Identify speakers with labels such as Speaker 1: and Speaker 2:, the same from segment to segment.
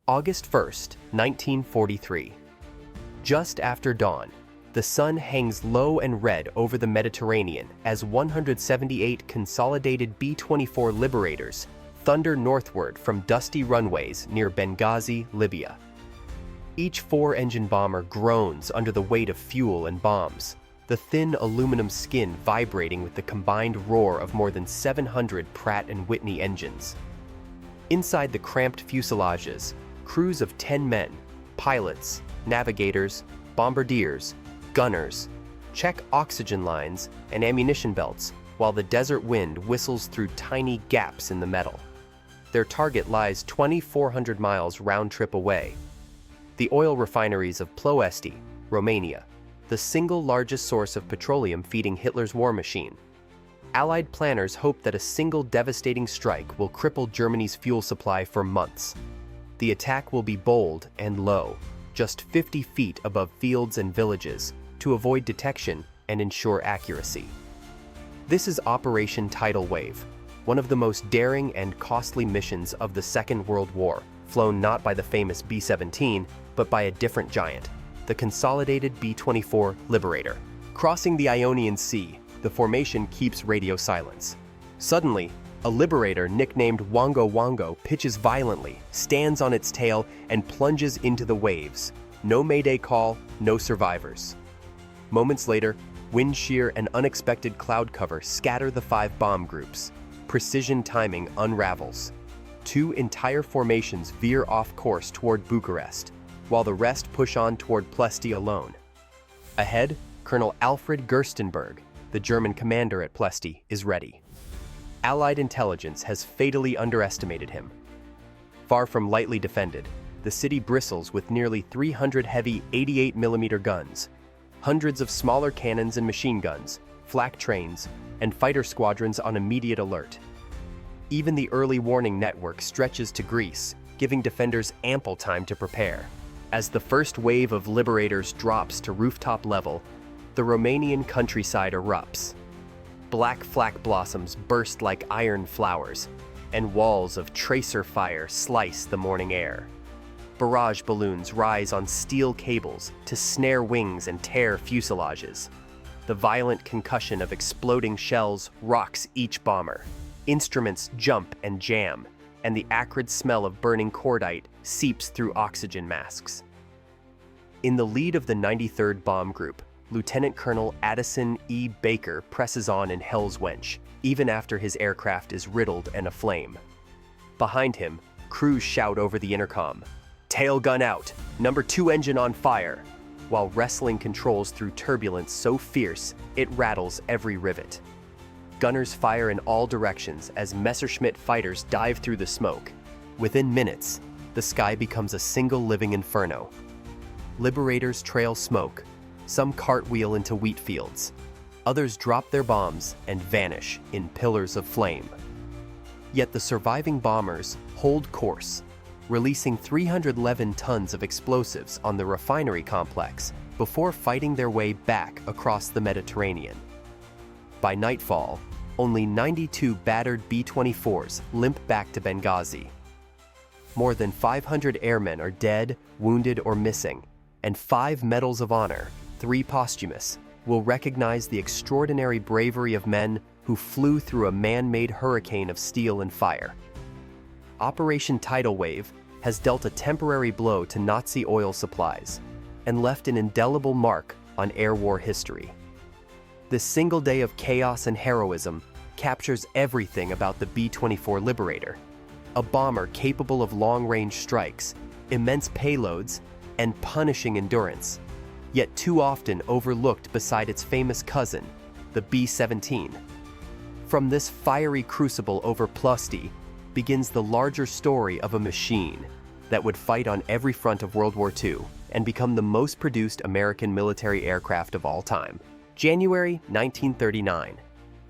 Speaker 1: August 1st, 1943. Just after dawn, the sun hangs low and red over the Mediterranean as 178 consolidated B-24 Liberators thunder northward from dusty runways near Benghazi, Libya. Each four-engine bomber groans under the weight of fuel and bombs, the thin aluminum skin vibrating with the combined roar of more than 700 Pratt & Whitney engines. Inside the cramped fuselages, crews of 10 men, pilots, navigators, bombardiers, gunners, check oxygen lines and ammunition belts while the desert wind whistles through tiny gaps in the metal. Their target lies 2,400 miles round-trip away. The oil refineries of Ploesti, Romania, the single largest source of petroleum feeding Hitler's war machine. Allied planners hope that a single devastating strike will cripple Germany's fuel supply for months. The attack will be bold and low, just 50 feet above fields and villages, to avoid detection and ensure accuracy. This is Operation Tidal Wave, one of the most daring and costly missions of the Second World War, flown not by the famous B-17, but by a different giant, the consolidated B-24 Liberator. Crossing the Ionian Sea, the formation keeps radio silence. Suddenly, a Liberator nicknamed Wongo Wongo pitches violently, stands on its tail, and plunges into the waves. No mayday call, no survivors. Moments later, wind shear and unexpected cloud cover scatter the 5 bomb groups. Precision timing unravels. 2 entire formations veer off course toward Bucharest, while the rest push on toward Ploesti alone. Ahead, Colonel Alfred Gerstenberg, the German commander at Ploesti, is ready. Allied intelligence has fatally underestimated him. Far from lightly defended, the city bristles with nearly 300 heavy 88mm guns, hundreds of smaller cannons and machine guns, flak trains, and fighter squadrons on immediate alert. Even the early warning network stretches to Greece, giving defenders ample time to prepare. As the first wave of Liberators drops to rooftop level, the Romanian countryside erupts. Black flak blossoms burst like iron flowers, and walls of tracer fire slice the morning air. Barrage balloons rise on steel cables to snare wings and tear fuselages. The violent concussion of exploding shells rocks each bomber. Instruments jump and jam, and the acrid smell of burning cordite seeps through oxygen masks. In the lead of the 93rd Bomb Group, Lieutenant Colonel Addison E. Baker presses on in Hell's Wench, even after his aircraft is riddled and aflame. Behind him, crews shout over the intercom, "Tail gun out, number 2 engine on fire," while wrestling controls through turbulence so fierce it rattles every rivet. Gunners fire in all directions as Messerschmitt fighters dive through the smoke. Within minutes, the sky becomes a single living inferno. Liberators trail smoke, some cartwheel into wheat fields. Others drop their bombs and vanish in pillars of flame. Yet the surviving bombers hold course, releasing 311 tons of explosives on the refinery complex before fighting their way back across the Mediterranean. By nightfall, only 92 battered B-24s limp back to Benghazi. More than 500 airmen are dead, wounded, or missing, and 5 medals of honor, 3 posthumous, will recognize the extraordinary bravery of men who flew through a man-made hurricane of steel and fire. Operation Tidal Wave has dealt a temporary blow to Nazi oil supplies and left an indelible mark on air war history. This single day of chaos and heroism captures everything about the B-24 Liberator, a bomber capable of long-range strikes, immense payloads, and punishing endurance, yet too often overlooked beside its famous cousin, the B-17. From this fiery crucible over Ploesti begins the larger story of a machine that would fight on every front of World War II and become the most produced American military aircraft of all time. January 1939.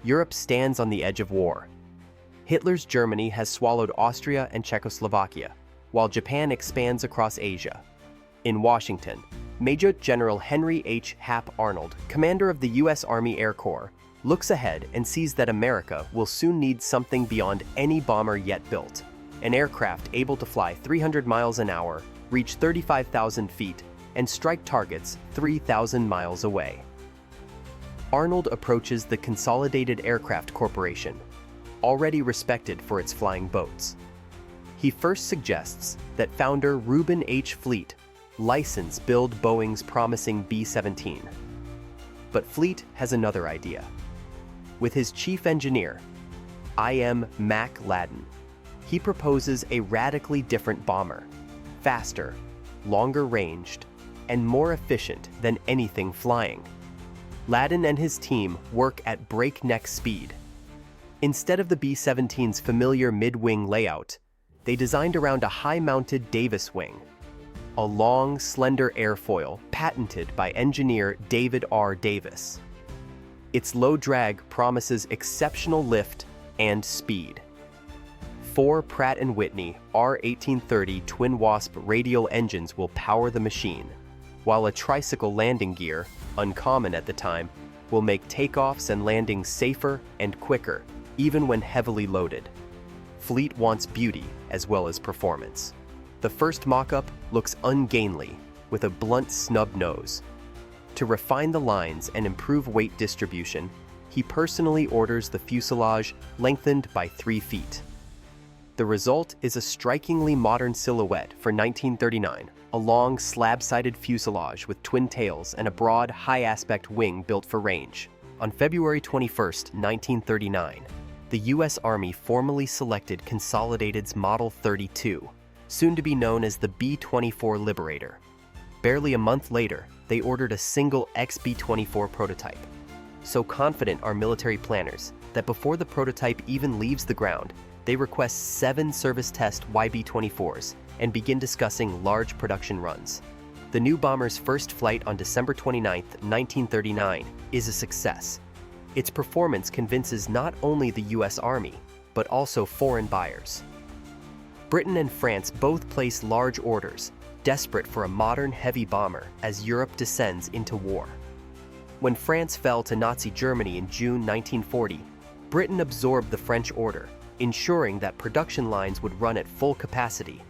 Speaker 1: Europe stands on the edge of war. Hitler's Germany has swallowed Austria and Czechoslovakia, while Japan expands across Asia. In Washington, Major General Henry H. Hap Arnold, commander of the U.S. Army Air Corps, looks ahead and sees that America will soon need something beyond any bomber yet built: an aircraft able to fly 300 miles an hour, reach 35,000 feet, and strike targets 3,000 miles away. Arnold approaches the Consolidated Aircraft Corporation, already respected for its flying boats. He first suggests that founder Reuben H. Fleet license build Boeing's promising B-17. But Fleet has another idea. With his chief engineer, I.M. Mac Ladden, he proposes a radically different bomber, faster, longer-ranged, and more efficient than anything flying. Ladden and his team work at breakneck speed. Instead of the B-17's familiar mid-wing layout, they designed around a high-mounted Davis wing, a long, slender airfoil patented by engineer David R. Davis. Its low drag promises exceptional lift and speed. 4 Pratt & Whitney R1830 Twin Wasp radial engines will power the machine, while a tricycle landing gear, uncommon at the time, will make takeoffs and landings safer and quicker, even when heavily loaded. Fleet wants beauty as well as performance. The first mock-up looks ungainly, with a blunt snub nose. To refine the lines and improve weight distribution, he personally orders the fuselage lengthened by 3 feet. The result is a strikingly modern silhouette for 1939, a long slab-sided fuselage with twin tails and a broad, high-aspect wing built for range. On February 21, 1939, the U.S. Army formally selected Consolidated's Model 32, soon to be known as the B-24 Liberator. Barely a month later, they ordered a single XB-24 prototype. So confident are military planners that before the prototype even leaves the ground, they request 7 service test YB-24s and begin discussing large production runs. The new bomber's first flight on December 29, 1939, is a success. Its performance convinces not only the U.S. Army, but also foreign buyers. Britain and France both place large orders, desperate for a modern heavy bomber as Europe descends into war. When France fell to Nazi Germany in June 1940, Britain absorbed the French order, ensuring that production lines would run at full capacity.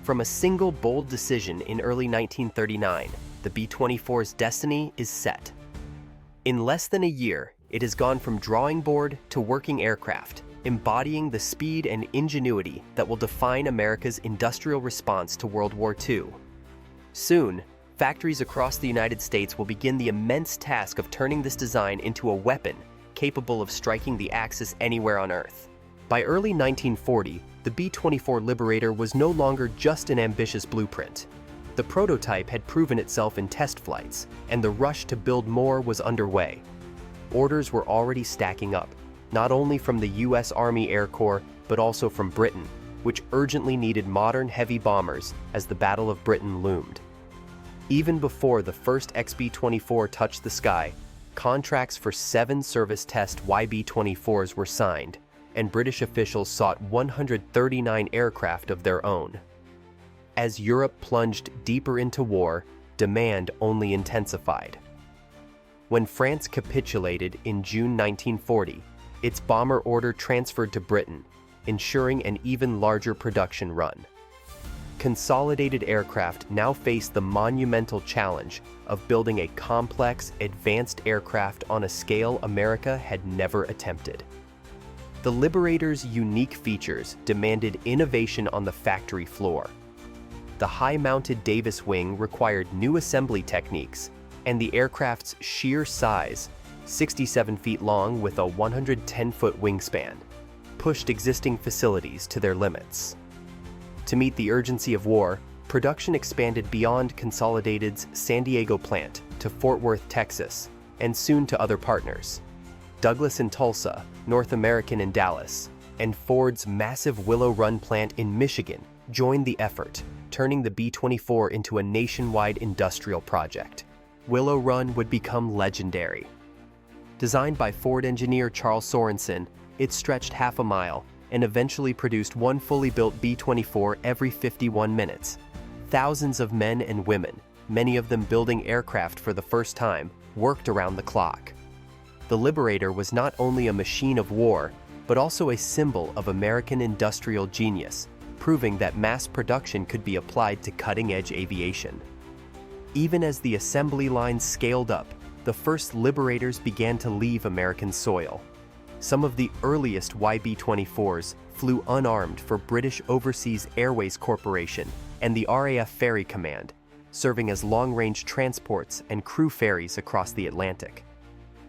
Speaker 1: From a single bold decision in early 1939, the B-24's destiny is set. In less than a year, it has gone from drawing board to working aircraft, embodying the speed and ingenuity that will define America's industrial response to World War II. Soon, factories across the United States will begin the immense task of turning this design into a weapon capable of striking the Axis anywhere on Earth. By early 1940, the B-24 Liberator was no longer just an ambitious blueprint. The prototype had proven itself in test flights, and the rush to build more was underway. Orders were already stacking up, not only from the U.S. Army Air Corps, but also from Britain, which urgently needed modern heavy bombers as the Battle of Britain loomed. Even before the first XB-24 touched the sky, contracts for 7 service test YB-24s were signed, and British officials sought 139 aircraft of their own. As Europe plunged deeper into war, demand only intensified. When France capitulated in June 1940, its bomber order transferred to Britain, ensuring an even larger production run. Consolidated Aircraft now faced the monumental challenge of building a complex, advanced aircraft on a scale America had never attempted. The Liberator's unique features demanded innovation on the factory floor. The high-mounted Davis wing required new assembly techniques, and the aircraft's sheer size, 67 feet long with a 110-foot wingspan, pushed existing facilities to their limits. To meet the urgency of war, production expanded beyond Consolidated's San Diego plant to Fort Worth, Texas, and soon to other partners. Douglas in Tulsa, North American in Dallas, and Ford's massive Willow Run plant in Michigan joined the effort, turning the B-24 into a nationwide industrial project. Willow Run would become legendary. Designed by Ford engineer Charles Sorensen, it stretched half a mile and eventually produced one fully built B-24 every 51 minutes. Thousands of men and women, many of them building aircraft for the first time, worked around the clock. The Liberator was not only a machine of war, but also a symbol of American industrial genius proving that mass production could be applied to cutting-edge aviation. Even as the assembly lines scaled up, the first Liberators began to leave American soil. Some of the earliest YB-24s flew unarmed for British Overseas Airways Corporation and the RAF Ferry Command, serving as long-range transports and crew ferries across the Atlantic.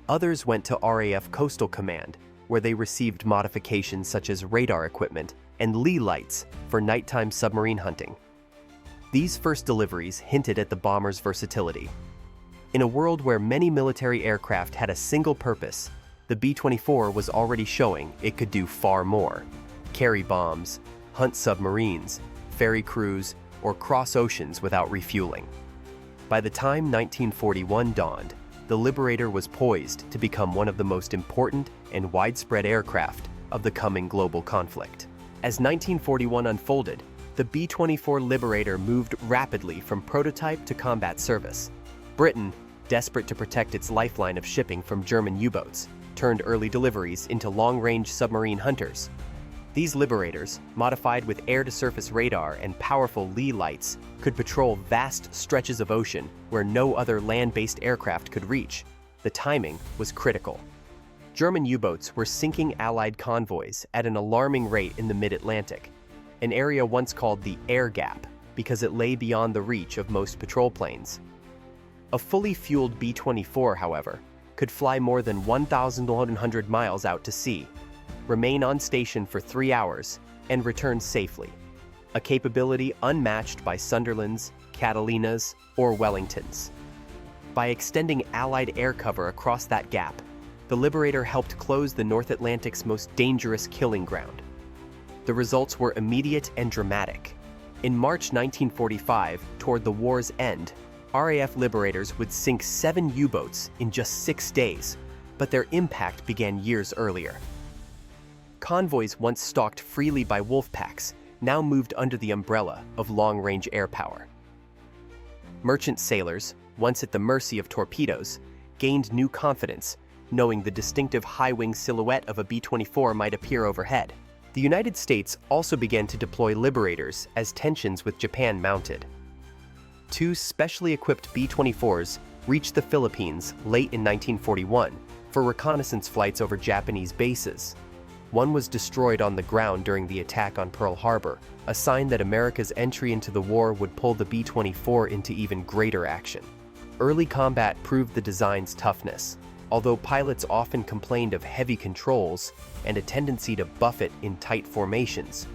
Speaker 1: Others went to RAF Coastal Command, where they received modifications such as radar equipment and lee lights for nighttime submarine hunting. These first deliveries hinted at the bomber's versatility. In a world where many military aircraft had a single purpose, the B-24 was already showing it could do far more: carry bombs, hunt submarines, ferry crews, or cross oceans without refueling. By the time 1941 dawned, the Liberator was poised to become one of the most important and widespread aircraft of the coming global conflict. As 1941 unfolded, the B-24 Liberator moved rapidly from prototype to combat service. Britain, desperate to protect its lifeline of shipping from German U-boats, turned early deliveries into long-range submarine hunters. These Liberators, modified with air-to-surface radar and powerful lee lights, could patrol vast stretches of ocean where no other land-based aircraft could reach. The timing was critical. German U-boats were sinking Allied convoys at an alarming rate in the mid-Atlantic, an area once called the Air Gap because it lay beyond the reach of most patrol planes. A fully fueled B-24, however, could fly more than 1,100 miles out to sea, remain on station for 3 hours, and return safely, a capability unmatched by Sunderlands, Catalinas, or Wellingtons. By extending Allied air cover across that gap, the Liberator helped close the North Atlantic's most dangerous killing ground. The results were immediate and dramatic. In March 1945, toward the war's end, RAF Liberators would sink 7 U-boats in just 6 days, but their impact began years earlier. Convoys once stalked freely by wolf packs now moved under the umbrella of long-range air power. Merchant sailors, once at the mercy of torpedoes, gained new confidence, knowing the distinctive high-wing silhouette of a B-24 might appear overhead. The United States also began to deploy Liberators as tensions with Japan mounted. 2 specially equipped B-24s reached the Philippines late in 1941 for reconnaissance flights over Japanese bases. One was destroyed on the ground during the attack on Pearl Harbor, a sign that America's entry into the war would pull the B-24 into even greater action. Early combat proved the design's toughness, although pilots often complained of heavy controls and a tendency to buffet in tight formations.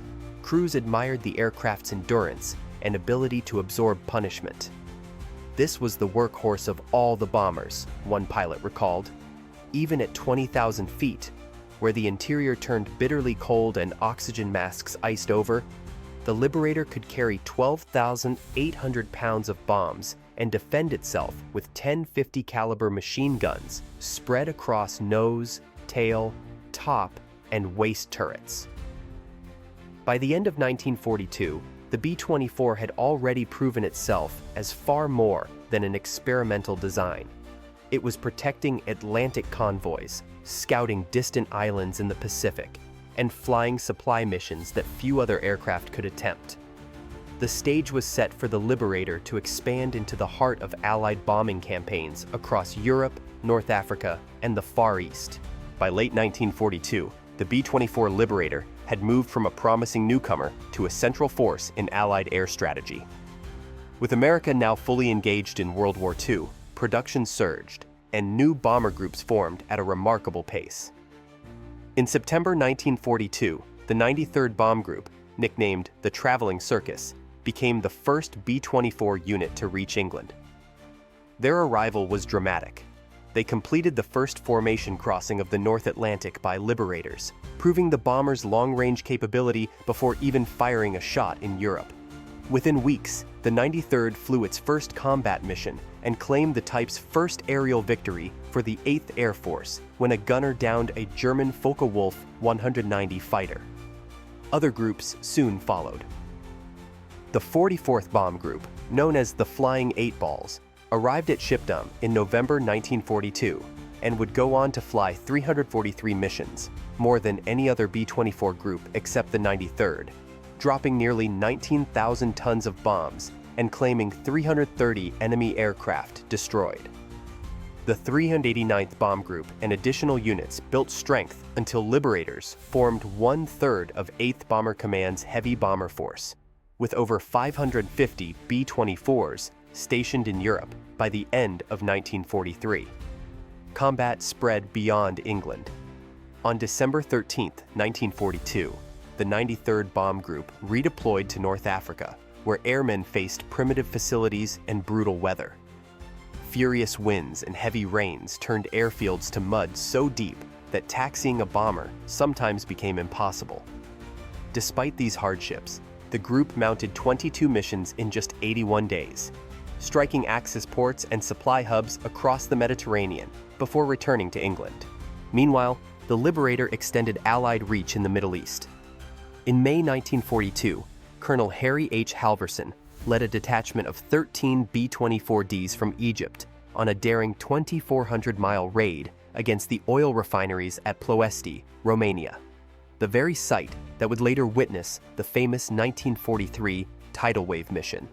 Speaker 1: Crews admired the aircraft's endurance and ability to absorb punishment. This was the workhorse of all the bombers, one pilot recalled. Even at 20,000 feet, where the interior turned bitterly cold and oxygen masks iced over, the Liberator could carry 12,800 pounds of bombs and defend itself with 10 50 caliber machine guns spread across nose, tail, top, and waist turrets. By the end of 1942, the B-24 had already proven itself as far more than an experimental design. It was protecting Atlantic convoys, scouting distant islands in the Pacific, and flying supply missions that few other aircraft could attempt. The stage was set for the Liberator to expand into the heart of Allied bombing campaigns across Europe, North Africa, and the Far East. By late 1942, the B-24 Liberator had moved from a promising newcomer to a central force in Allied air strategy. With America now fully engaged in World War II, production surged, and new bomber groups formed at a remarkable pace. In September 1942, the 93rd Bomb Group, nicknamed the Traveling Circus, became the first B-24 unit to reach England. Their arrival was dramatic. They completed the first formation crossing of the North Atlantic by Liberators, proving the bomber's long-range capability before even firing a shot in Europe. Within weeks, the 93rd flew its first combat mission and claimed the type's first aerial victory for the 8th Air Force when a gunner downed a German Focke-Wulf 190 fighter. Other groups soon followed. The 44th Bomb Group, known as the Flying Eight Balls, arrived at Shipdam in November 1942 and would go on to fly 343 missions, more than any other B-24 group except the 93rd. dropping nearly 19,000 tons of bombs and claiming 330 enemy aircraft destroyed. The 389th Bomb Group and additional units built strength until Liberators formed 1/3 of 8th Bomber Command's heavy bomber force, with over 550 B-24s stationed in Europe by the end of 1943. Combat spread beyond England. On December 13, 1942, the 93rd Bomb Group redeployed to North Africa, where airmen faced primitive facilities and brutal weather. Furious winds and heavy rains turned airfields to mud so deep that taxiing a bomber sometimes became impossible. Despite these hardships, the group mounted 22 missions in just 81 days, striking Axis ports and supply hubs across the Mediterranean before returning to England. Meanwhile, the Liberator extended Allied reach in the Middle East. In May 1942, Colonel Harry H. Halverson led a detachment of 13 B-24Ds from Egypt on a daring 2,400-mile raid against the oil refineries at Ploesti, Romania, the very site that would later witness the famous 1943 Tidal Wave mission.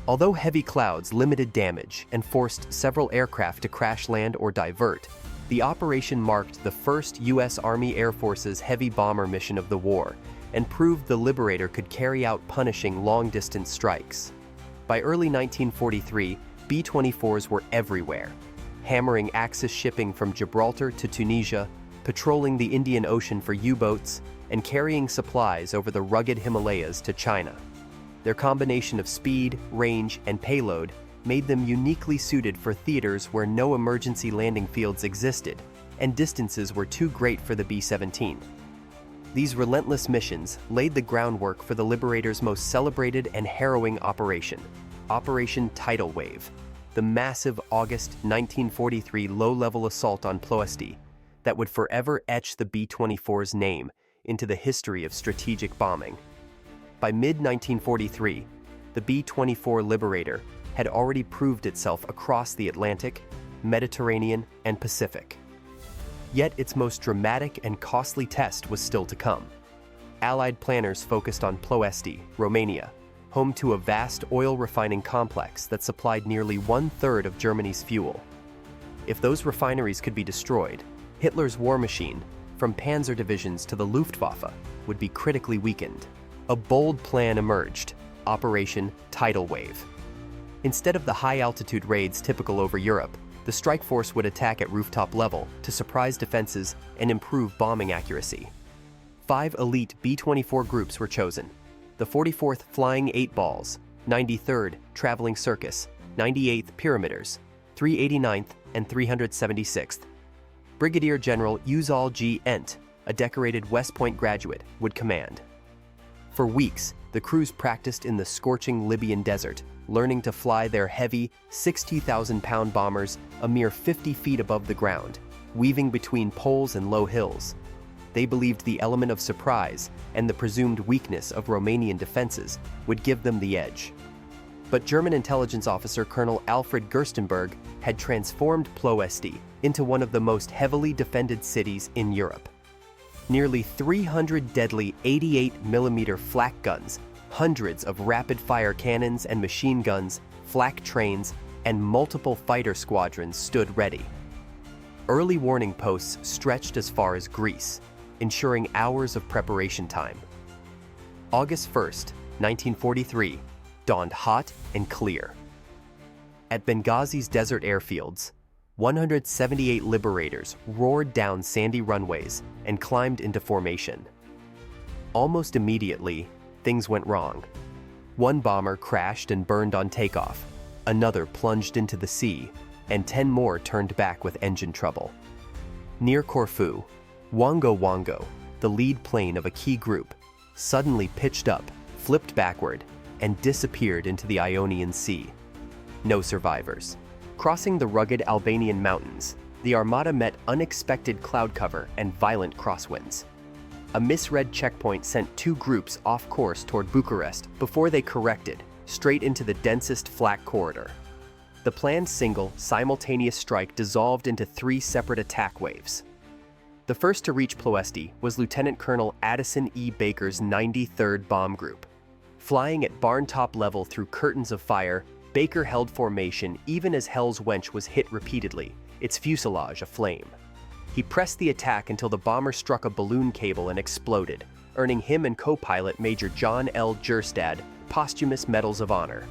Speaker 1: Although heavy clouds limited damage and forced several aircraft to crash land or divert, the operation marked the first U.S. Army Air Force's heavy bomber mission of the war and proved the Liberator could carry out punishing long-distance strikes. By early 1943, B-24s were everywhere, hammering Axis shipping from Gibraltar to Tunisia, patrolling the Indian Ocean for U-boats, and carrying supplies over the rugged Himalayas to China. Their combination of speed, range, and payload made them uniquely suited for theaters where no emergency landing fields existed, and distances were too great for the B-17. These relentless missions laid the groundwork for the Liberator's most celebrated and harrowing operation, Operation Tidal Wave, the massive August 1943 low-level assault on Ploesti that would forever etch the B-24's name into the history of strategic bombing. By mid-1943, the B-24 Liberator had already proved itself across the Atlantic, Mediterranean, and Pacific. Yet its most dramatic and costly test was still to come. Allied planners focused on Ploesti, Romania, home to a vast oil refining complex that supplied nearly 1/3 of Germany's fuel. If those refineries could be destroyed, Hitler's war machine, from panzer divisions to the Luftwaffe, would be critically weakened. A bold plan emerged, Operation Tidal Wave. Instead of the high-altitude raids typical over Europe, the strike force would attack at rooftop level to surprise defenses and improve bombing accuracy. 5 elite B-24 groups were chosen: the 44th Flying 8 Balls, 93rd Traveling Circus, 98th Pyramiders, 389th and 376th. Brigadier General Uzal G. Ent, a decorated West Point graduate, would command. For weeks, the crews practiced in the scorching Libyan desert, learning to fly their heavy, 60,000-pound bombers a mere 50 feet above the ground, weaving between poles and low hills. They believed the element of surprise and the presumed weakness of Romanian defenses would give them the edge. But German intelligence officer Colonel Alfred Gerstenberg had transformed Ploesti into one of the most heavily defended cities in Europe. Nearly 300 deadly 88mm flak guns, hundreds of rapid-fire cannons and machine guns, flak trains, and multiple fighter squadrons stood ready. Early warning posts stretched as far as Greece, ensuring hours of preparation time. August 1st, 1943, dawned hot and clear. At Benghazi's desert airfields, 178 Liberators roared down sandy runways and climbed into formation. Almost immediately, things went wrong. One bomber crashed and burned on takeoff, another plunged into the sea, and 10 more turned back with engine trouble. Near Corfu, Wongo Wongo, the lead plane of a key group, suddenly pitched up, flipped backward, and disappeared into the Ionian Sea. No survivors. Crossing the rugged Albanian mountains, the Armada met unexpected cloud cover and violent crosswinds. A misread checkpoint sent 2 groups off course toward Bucharest before they corrected, straight into the densest flak corridor. The planned single, simultaneous strike dissolved into 3 separate attack waves. The first to reach Ploesti was Lieutenant Colonel Addison E. Baker's 93rd Bomb Group. Flying at barn-top level through curtains of fire, Baker held formation even as Hell's Wench was hit repeatedly, its fuselage aflame. He pressed the attack until the bomber struck a balloon cable and exploded, earning him and co-pilot Major John L. Jerstad posthumous Medals of Honor.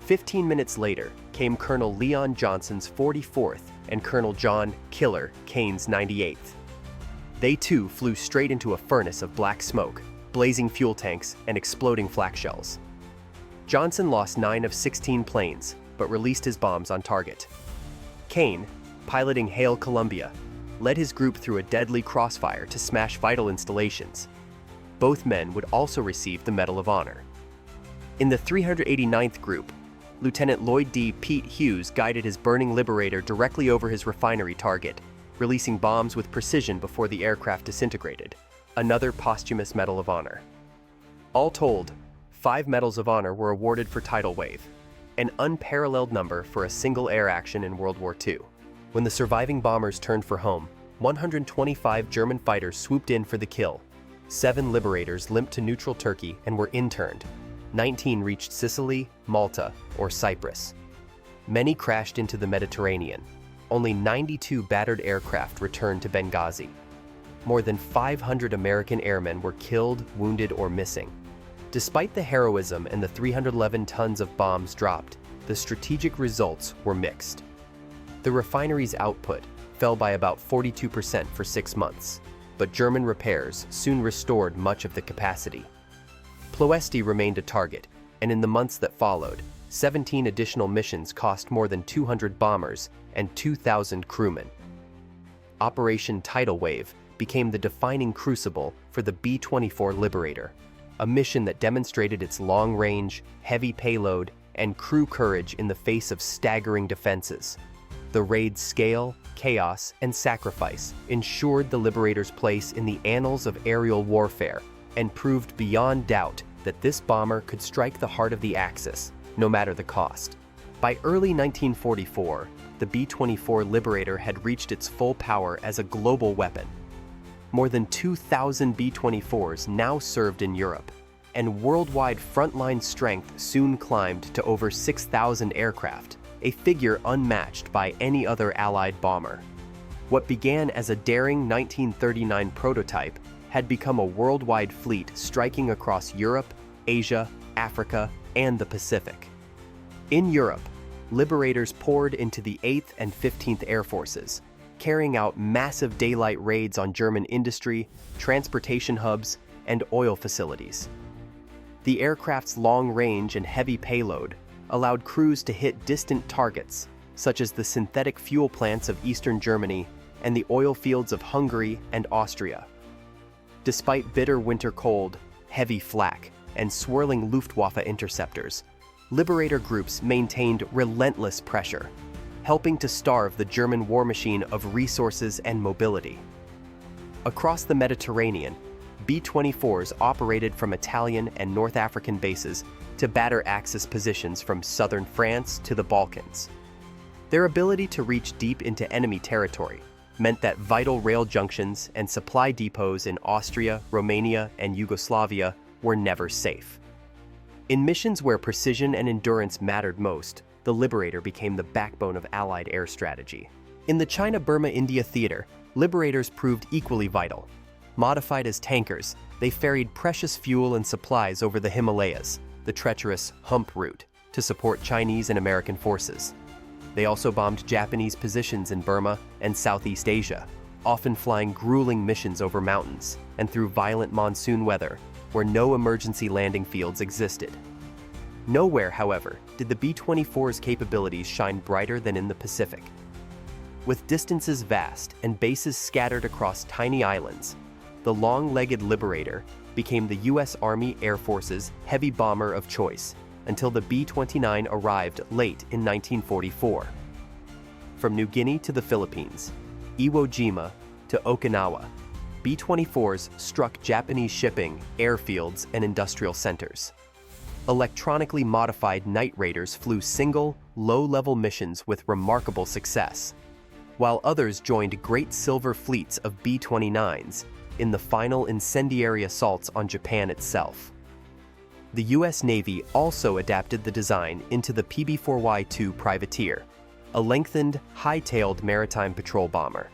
Speaker 1: 15 minutes later came Colonel Leon Johnson's 44th and Colonel John Killer Kane's 98th. They too flew straight into a furnace of black smoke, blazing fuel tanks, and exploding flak shells. Johnson lost 9 of 16 planes, but released his bombs on target. Kane, piloting Hail Columbia, led his group through a deadly crossfire to smash vital installations. Both men would also receive the Medal of Honor. In the 389th Group, Lieutenant Lloyd D. Pete Hughes guided his burning Liberator directly over his refinery target, releasing bombs with precision before the aircraft disintegrated. Another posthumous Medal of Honor. All told, 5 Medals of Honor were awarded for Tidal Wave, an unparalleled number for a single air action in World War II. When the surviving bombers turned for home, 125 German fighters swooped in for the kill. 7 Liberators limped to neutral Turkey and were interned. 19 reached Sicily, Malta, or Cyprus. Many crashed into the Mediterranean. Only 92 battered aircraft returned to Benghazi. More than 500 American airmen were killed, wounded, or missing. Despite the heroism and the 311 tons of bombs dropped, the strategic results were mixed. The refinery's output fell by about 42% for 6 months, but German repairs soon restored much of the capacity. Ploesti remained a target, and in the months that followed, 17 additional missions cost more than 200 bombers and 2,000 crewmen. Operation Tidal Wave became the defining crucible for the B-24 Liberator, a mission that demonstrated its long-range, heavy payload, and crew courage in the face of staggering defenses. The raid's scale, chaos, and sacrifice ensured the Liberator's place in the annals of aerial warfare and proved beyond doubt that this bomber could strike the heart of the Axis, no matter the cost. By early 1944, the B-24 Liberator had reached its full power as a global weapon. More than 2,000 B-24s now served in Europe, and worldwide frontline strength soon climbed to over 6,000 aircraft, a figure unmatched by any other Allied bomber. What began as a daring 1939 prototype had become a worldwide fleet striking across Europe, Asia, Africa, and the Pacific. In Europe, Liberators poured into the 8th and 15th Air Forces, carrying out massive daylight raids on German industry, transportation hubs, and oil facilities. The aircraft's long range and heavy payload allowed crews to hit distant targets, such as the synthetic fuel plants of eastern Germany and the oil fields of Hungary and Austria. Despite bitter winter cold, heavy flak, and swirling Luftwaffe interceptors, Liberator groups maintained relentless pressure, helping to starve the German war machine of resources and mobility. Across the Mediterranean, B-24s operated from Italian and North African bases to batter Axis positions from southern France to the Balkans. Their ability to reach deep into enemy territory meant that vital rail junctions and supply depots in Austria, Romania, and Yugoslavia were never safe. In missions where precision and endurance mattered most, the Liberator became the backbone of Allied air strategy. In the China-Burma-India theater, Liberators proved equally vital. Modified as tankers, they ferried precious fuel and supplies over the Himalayas, the treacherous hump route, to support Chinese and American forces. They also bombed Japanese positions in Burma and Southeast Asia, often flying grueling missions over mountains and through violent monsoon weather where no emergency landing fields existed. Nowhere, however, did the B-24's capabilities shine brighter than in the Pacific. With distances vast and bases scattered across tiny islands, the long-legged Liberator became the U.S. Army Air Force's heavy bomber of choice until the B-29 arrived late in 1944. From New Guinea to the Philippines, Iwo Jima to Okinawa, B-24s struck Japanese shipping, airfields, and industrial centers. Electronically modified night raiders flew single, low-level missions with remarkable success. while others joined great silver fleets of B-29s in the final incendiary assaults on Japan itself. The U.S. Navy also adapted the design into the PB-4Y-2 Privateer, a lengthened, high-tailed maritime patrol bomber.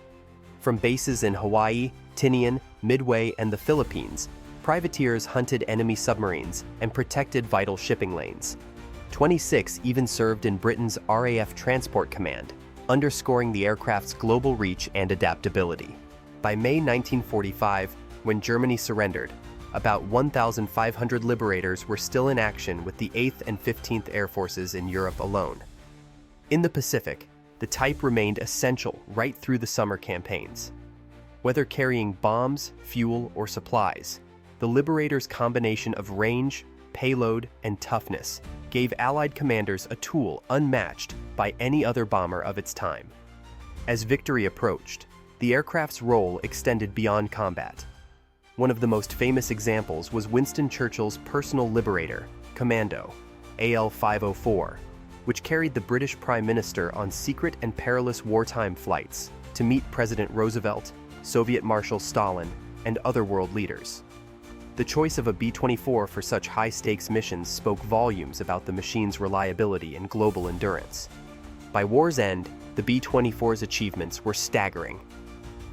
Speaker 1: From bases in Hawaii, Tinian, Midway, and the Philippines, privateers hunted enemy submarines and protected vital shipping lanes. 26 even served in Britain's RAF Transport Command, underscoring the aircraft's global reach and adaptability. By May 1945, when Germany surrendered, about 1,500 Liberators were still in action with the 8th and 15th Air Forces in Europe alone. In the Pacific, the type remained essential right through the summer campaigns. Whether carrying bombs, fuel, or supplies, the Liberator's combination of range, payload, and toughness gave Allied commanders a tool unmatched by any other bomber of its time. As victory approached, the aircraft's role extended beyond combat. One of the most famous examples was Winston Churchill's personal Liberator, Commando, AL-504, which carried the British Prime Minister on secret and perilous wartime flights to meet President Roosevelt, Soviet Marshal Stalin, and other world leaders. The choice of a B-24 for such high-stakes missions spoke volumes about the machine's reliability and global endurance. By war's end, the B-24's achievements were staggering.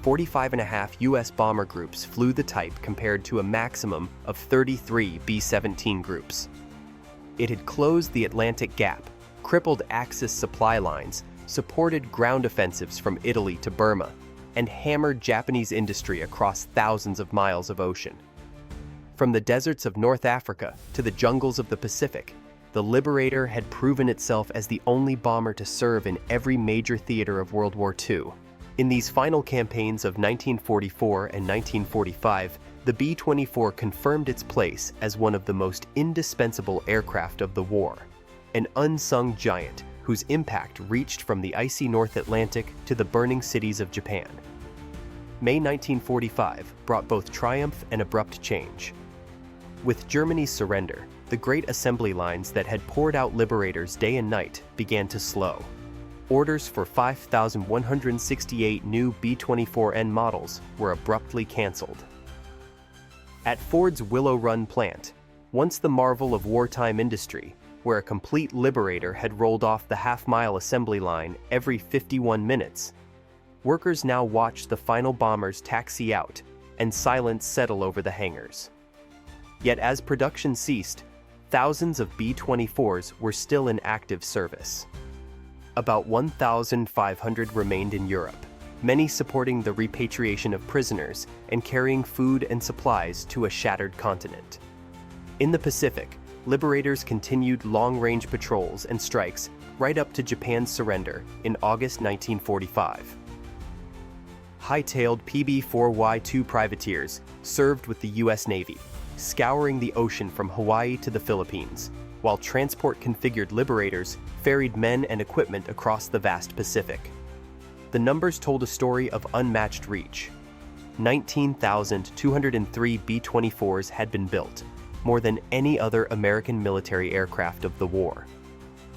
Speaker 1: 45.5 U.S. bomber groups flew the type compared to a maximum of 33 B-17 groups. It had closed the Atlantic Gap, crippled Axis supply lines, supported ground offensives from Italy to Burma, and hammered Japanese industry across thousands of miles of ocean. From the deserts of North Africa to the jungles of the Pacific, the Liberator had proven itself as the only bomber to serve in every major theater of World War II. In these final campaigns of 1944 and 1945, the B-24 confirmed its place as one of the most indispensable aircraft of the war, an unsung giant whose impact reached from the icy North Atlantic to the burning cities of Japan. May 1945 brought both triumph and abrupt change. With Germany's surrender, the great assembly lines that had poured out Liberators day and night began to slow. Orders for 5,168 new B-24N models were abruptly canceled. At Ford's Willow Run plant, once the marvel of wartime industry, where a complete Liberator had rolled off the half-mile assembly line every 51 minutes, workers now watched the final bombers taxi out and silence settle over the hangars. Yet as production ceased, thousands of B-24s were still in active service. About 1,500 remained in Europe, many supporting the repatriation of prisoners and carrying food and supplies to a shattered continent. In the Pacific, Liberators continued long-range patrols and strikes right up to Japan's surrender in August 1945. High-tailed PB-4Y-2 privateers served with the U.S. Navy, scouring the ocean from Hawaii to the Philippines, while transport-configured Liberators ferried men and equipment across the vast Pacific. The numbers told a story of unmatched reach. 19,203 B-24s had been built, more than any other American military aircraft of the war.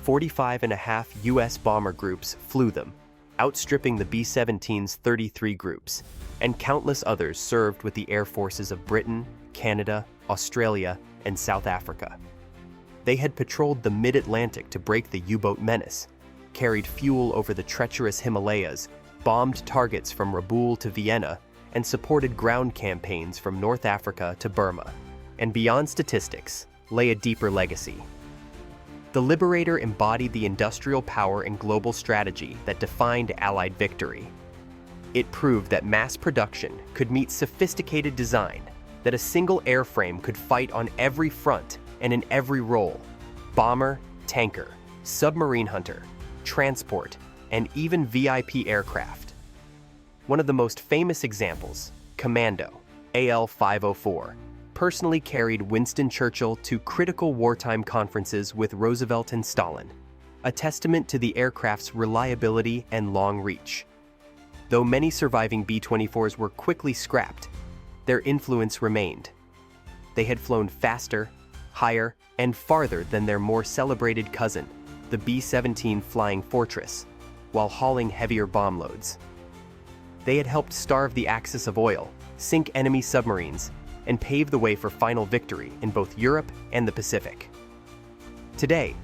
Speaker 1: 45.5 U.S. bomber groups flew them, outstripping the B-17's 33 groups, and countless others served with the air forces of Britain, Canada, Australia, and South Africa. They had patrolled the mid-Atlantic to break the U-boat menace, carried fuel over the treacherous Himalayas, bombed targets from Rabaul to Vienna, and supported ground campaigns from North Africa to Burma. And beyond statistics lay a deeper legacy. The Liberator embodied the industrial power and global strategy that defined Allied victory. It proved that mass production could meet sophisticated design, that a single airframe could fight on every front and in every role: bomber, tanker, submarine hunter, transport, and even VIP aircraft. One of the most famous examples, Commando, AL-504, personally carried Winston Churchill to critical wartime conferences with Roosevelt and Stalin, a testament to the aircraft's reliability and long reach. Though many surviving B-24s were quickly scrapped, their influence remained. They had flown faster, higher, and farther than their more celebrated cousin, the B-17 Flying Fortress, while hauling heavier bomb loads. They had helped starve the Axis of oil, sink enemy submarines, and pave the way for final victory in both Europe and the Pacific. Today,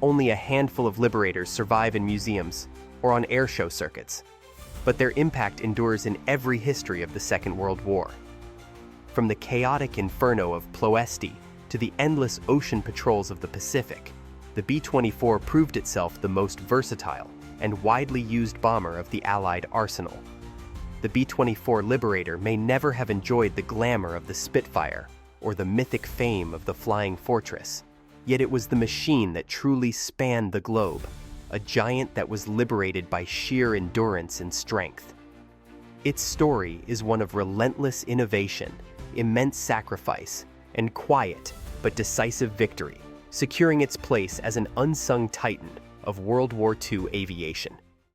Speaker 1: only a handful of Liberators survive in museums or on airshow circuits, but their impact endures in every history of the Second World War. From the chaotic inferno of Ploesti to the endless ocean patrols of the Pacific, the B-24 proved itself the most versatile and widely used bomber of the Allied arsenal. The B-24 Liberator may never have enjoyed the glamour of the Spitfire or the mythic fame of the Flying Fortress, yet it was the machine that truly spanned the globe, a giant that was liberated by sheer endurance and strength. Its story is one of relentless innovation, immense sacrifice, and quiet but decisive victory, securing its place as an unsung titan of World War II aviation.